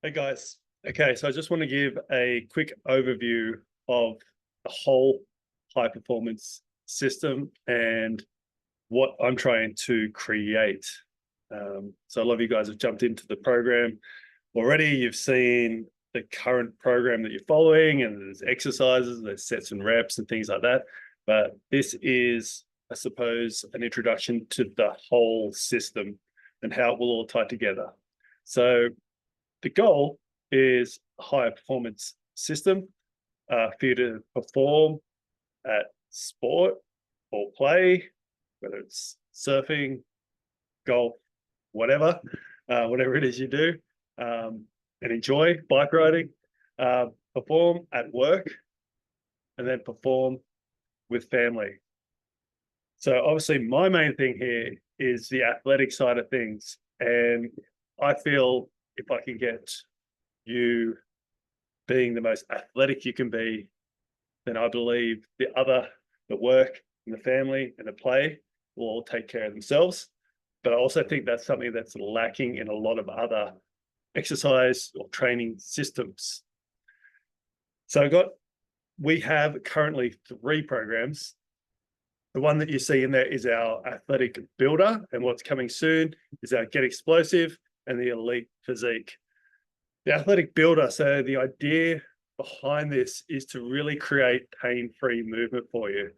Hey guys. Okay, so I just want to give a quick overview of the whole high performance system and what I'm trying to create. So a lot of you guys have jumped into the program already. You've seen the current program that you're following, and there's exercises, there's sets and reps and things like that. But this is, I suppose, an introduction to the whole system and how it will all tie together. So the goal is a higher performance system for you to perform at sport or play, whether it's surfing, golf, whatever, whatever it is you do, and enjoy bike riding, perform at work, and then perform with family. So obviously my main thing here is the athletic side of things. And I feel if I can get you being the most athletic you can be, then I believe the work and the family and the play will all take care of themselves. But I also think that's something that's lacking in a lot of other exercise or training systems. So we have currently 3 programs. The one that you see in there is our athletic builder, and what's coming soon is our Get Explosive and the Elite Physique. The athletic builder, so the idea behind this is to really create pain-free movement for you.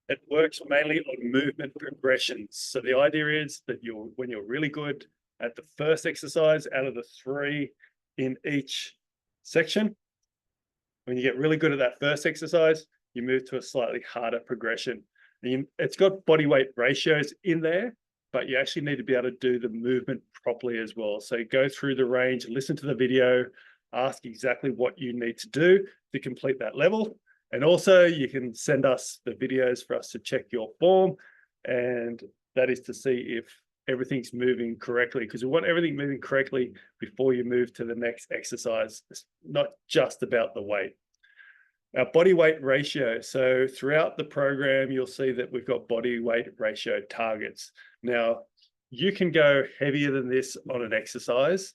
It works mainly on movement progressions. So the idea is that when you're really good at the first exercise out of the 3 in each section, when you get really good at that first exercise, you move to a slightly harder progression. It's got body weight ratios in there, but you actually need to be able to do the movement properly as well. So go through the range, listen to the video, ask exactly what you need to do to complete that level. And also you can send us the videos for us to check your form. And that is to see if everything's moving correctly, because we want everything moving correctly before you move to the next exercise. It's not just about the weight. Our body weight ratio. So throughout the program, you'll see that we've got body weight ratio targets. Now, you can go heavier than this on an exercise,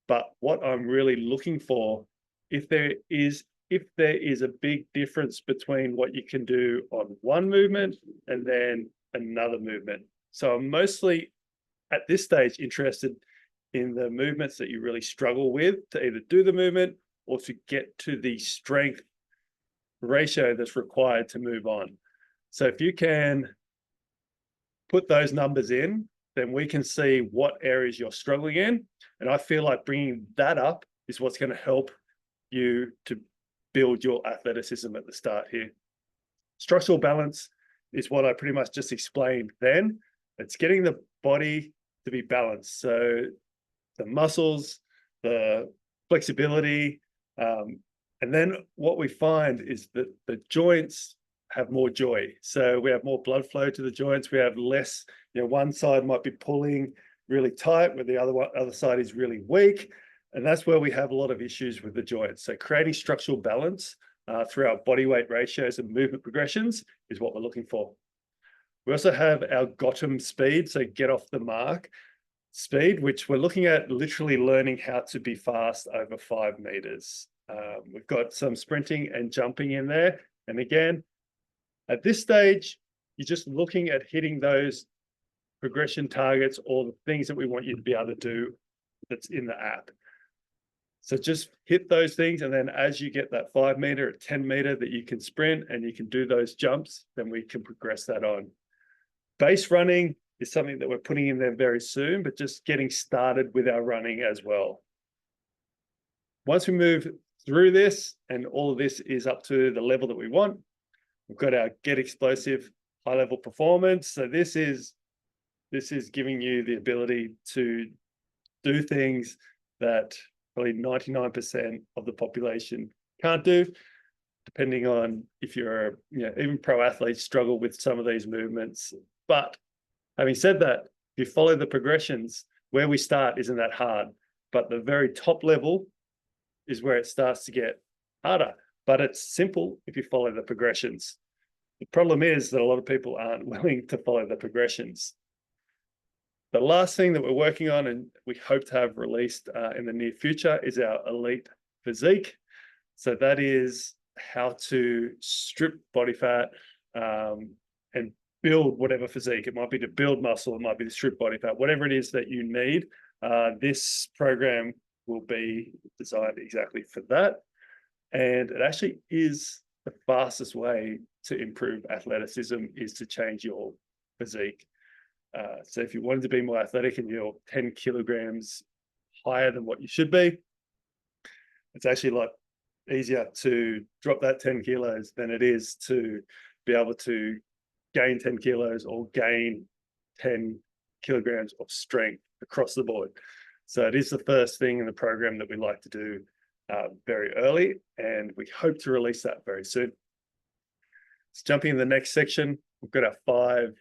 but what I'm really looking for, if there is a big difference between what you can do on one movement and then another movement. So I'm mostly at this stage interested in the movements that you really struggle with to either do the movement or to get to the strength ratio that's required to move on. So if you can put those numbers in, then we can see what areas you're struggling in. And I feel like bringing that up is what's going to help you to build your athleticism at the start here. Structural balance is what I pretty much just explained then. It's getting the body to be balanced. So the muscles, the flexibility, and then what we find is that the joints have more joy. So we have more blood flow to the joints. We have less, one side might be pulling really tight where the other side is really weak. And that's where we have a lot of issues with the joints. So creating structural balance through our body weight ratios and movement progressions is what we're looking for. We also have our GOTM speed, so get off the mark speed, which we're looking at literally learning how to be fast over 5 meters. We've got some sprinting and jumping in there. And again, at this stage, you're just looking at hitting those progression targets or the things that we want you to be able to do that's in the app. So just hit those things. And then as you get that 5 meter or 10 meter that you can sprint and you can do those jumps, then we can progress that on. Base running is something that we're putting in there very soon, but just getting started with our running as well. Once we move through this and all of this is up to the level that we want, we've got our Get Explosive high level performance. So this is giving you the ability to do things that probably 99% of the population can't do, depending on if you're, even pro athletes struggle with some of these movements. But having said that, if you follow the progressions, where we start isn't that hard, but the very top level is where it starts to get harder. But it's simple if you follow the progressions. The problem is that a lot of people aren't willing to follow the progressions. The last thing that we're working on and we hope to have released in the near future is our Elite Physique. So that is how to strip body fat and build whatever physique. It might be to build muscle, it might be to strip body fat, whatever it is that you need. This program will be designed exactly for that. And it actually is the fastest way to improve athleticism is to change your physique. So if you wanted to be more athletic and you're 10 kilograms higher than what you should be, it's actually a lot easier to drop that 10 kilos than it is to be able to gain 10 kilos or gain 10 kilograms of strength across the board. So it is the first thing in the program that we like to do very early, and we hope to release that very soon. So jumping in the next section, we've got our 5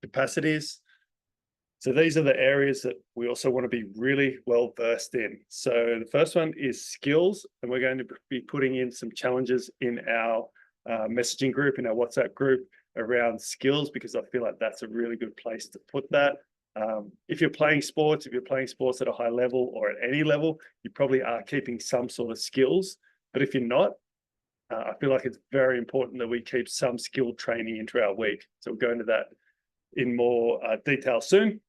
capacities. So these are the areas that we also want to be really well versed in. So the first one is skills, and we're going to be putting in some challenges in our messaging group, in our WhatsApp group around skills, because I feel like that's a really good place to put that. If you're playing sports at a high level or at any level, you probably are keeping some sort of skills. But if you're not, I feel like it's very important that we keep some skill training into our week. So we'll go into that in more detail soon.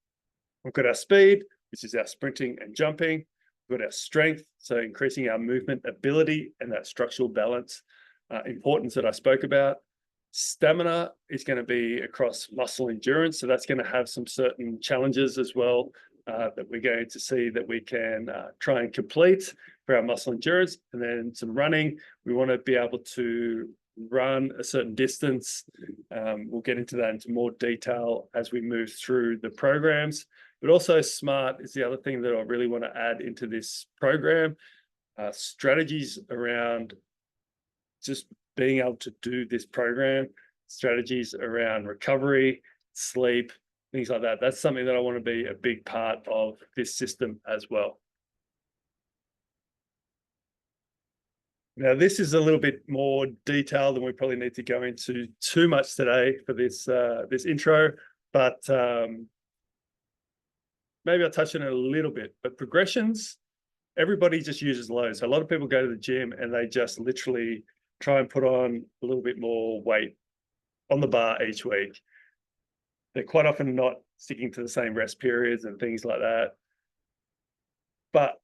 We've got our speed, which is our sprinting and jumping. We've got our strength, so increasing our movement ability and that structural balance importance that I spoke about. Stamina is going to be across muscle endurance, so that's going to have some certain challenges as well that we're going to see that we can try and complete for our muscle endurance. And then some running, we want to be able to run a certain distance. We'll get into that into more detail as we move through the programs. But also SMART is the other thing that I really want to add into this program. Strategies around just being able to do this program, strategies around recovery, sleep, things like that. That's something that I want to be a big part of this system as well. Now, this is a little bit more detailed than we probably need to go into too much today for this this intro, but maybe I'll touch on it a little bit. But progressions, everybody just uses loads. So a lot of people go to the gym and they just literally try and put on a little bit more weight on the bar each week. They're quite often not sticking to the same rest periods and things like that. But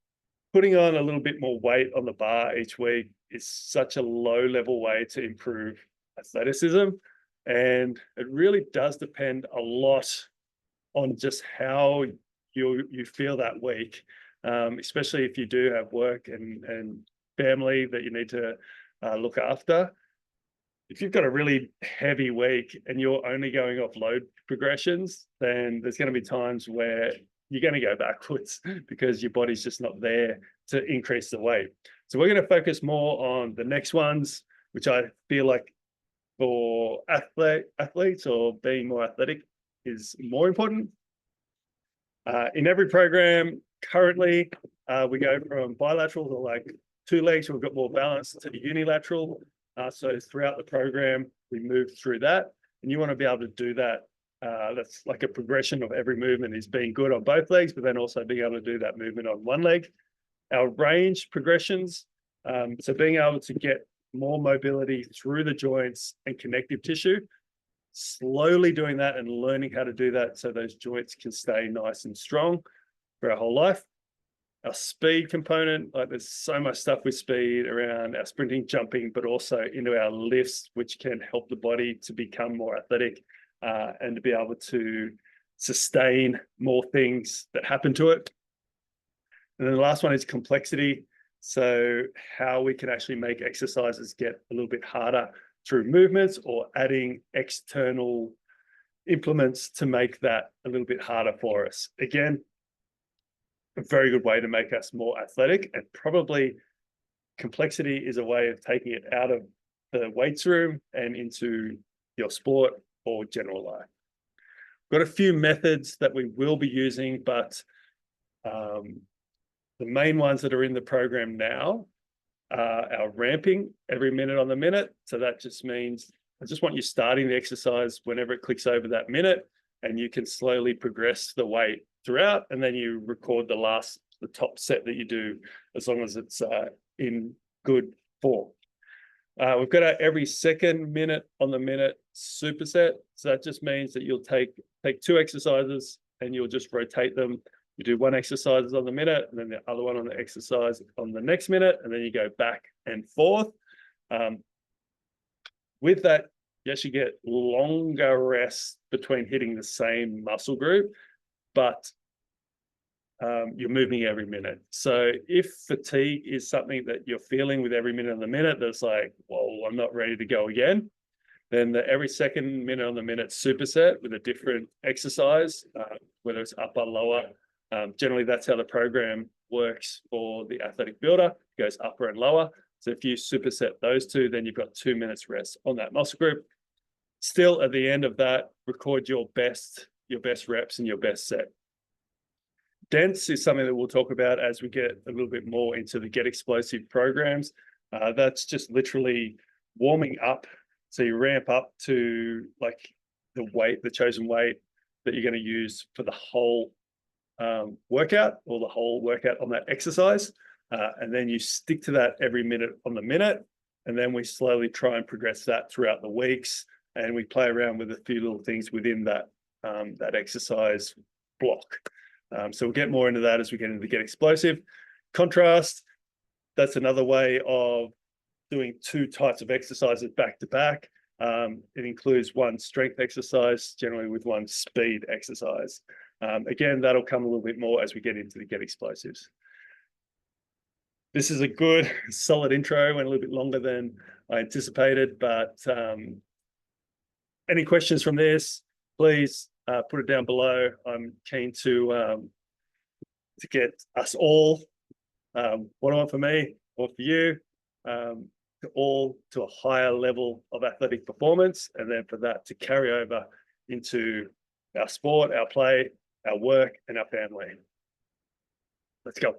putting on a little bit more weight on the bar each week is such a low level way to improve athleticism. And it really does depend a lot on just how you feel that week, especially if you do have work and family that you need to look after. If you've got a really heavy week and you're only going off load progressions, then there's going to be times where you're going to go backwards because your body's just not there to increase the weight. So we're going to focus more on the next ones, which I feel like for athletes or being more athletic is more important. In every program, currently, we go from bilateral to like 2 legs, we've got more balance, to the unilateral. So throughout the program, we move through that, and you want to be able to do that. That's like a progression of every movement is being good on both legs, but then also being able to do that movement on one leg. Our range progressions, so being able to get more mobility through the joints and connective tissue, slowly doing that and learning how to do that so those joints can stay nice and strong for our whole life. Our speed component, like there's so much stuff with speed around our sprinting, jumping, but also into our lifts, which can help the body to become more athletic and to be able to sustain more things that happen to it. And then the last one is complexity. So how we can actually make exercises get a little bit harder through movements or adding external implements to make that a little bit harder for us. Again, a very good way to make us more athletic, and probably complexity is a way of taking it out of the weights room and into your sport or general life. We've got a few methods that we will be using, but the main ones that are in the program now are our ramping every minute on the minute. So that just means I just want you starting the exercise whenever it clicks over that minute, and you can slowly progress the weight throughout, and then you record the top set that you do, as long as it's in good form. We've got our every second minute on the minute superset. So that just means that you'll take 2 exercises and you'll just rotate them. You do 1 exercise on the minute, and then the other one on the exercise on the next minute, and then you go back and forth. With that, you actually get longer rests between hitting the same muscle group, but you're moving every minute. So if fatigue is something that you're feeling with every minute on the minute, that's like, well, I'm not ready to go again, then the every second minute on the minute superset with a different exercise, whether it's upper, lower, generally that's how the program works for the athletic builder. It goes upper and lower. So if you superset those 2, then you've got 2 minutes rest on that muscle group. Still, at the end of that, record your best reps and your best set. Dense is something that we'll talk about as we get a little bit more into the Get Explosive programs. That's just literally warming up. So you ramp up to like the chosen weight that you're going to use for the whole workout, or the whole workout on that exercise. And then you stick to that every minute on the minute. And then we slowly try and progress that throughout the weeks. And we play around with a few little things within that, that exercise block. So we'll get more into that as we get into the Get Explosive. Contrast, that's another way of doing 2 types of exercises back to back. It includes 1 strength exercise, generally with 1 speed exercise. Again, that'll come a little bit more as we get into the Get Explosives. This is a good, solid intro, went a little bit longer than I anticipated, but any questions from this, please put it down below. I'm keen to get us all, what I want for me or for you, to a higher level of athletic performance, and then for that to carry over into our sport, our play, our work, and our family. Let's go.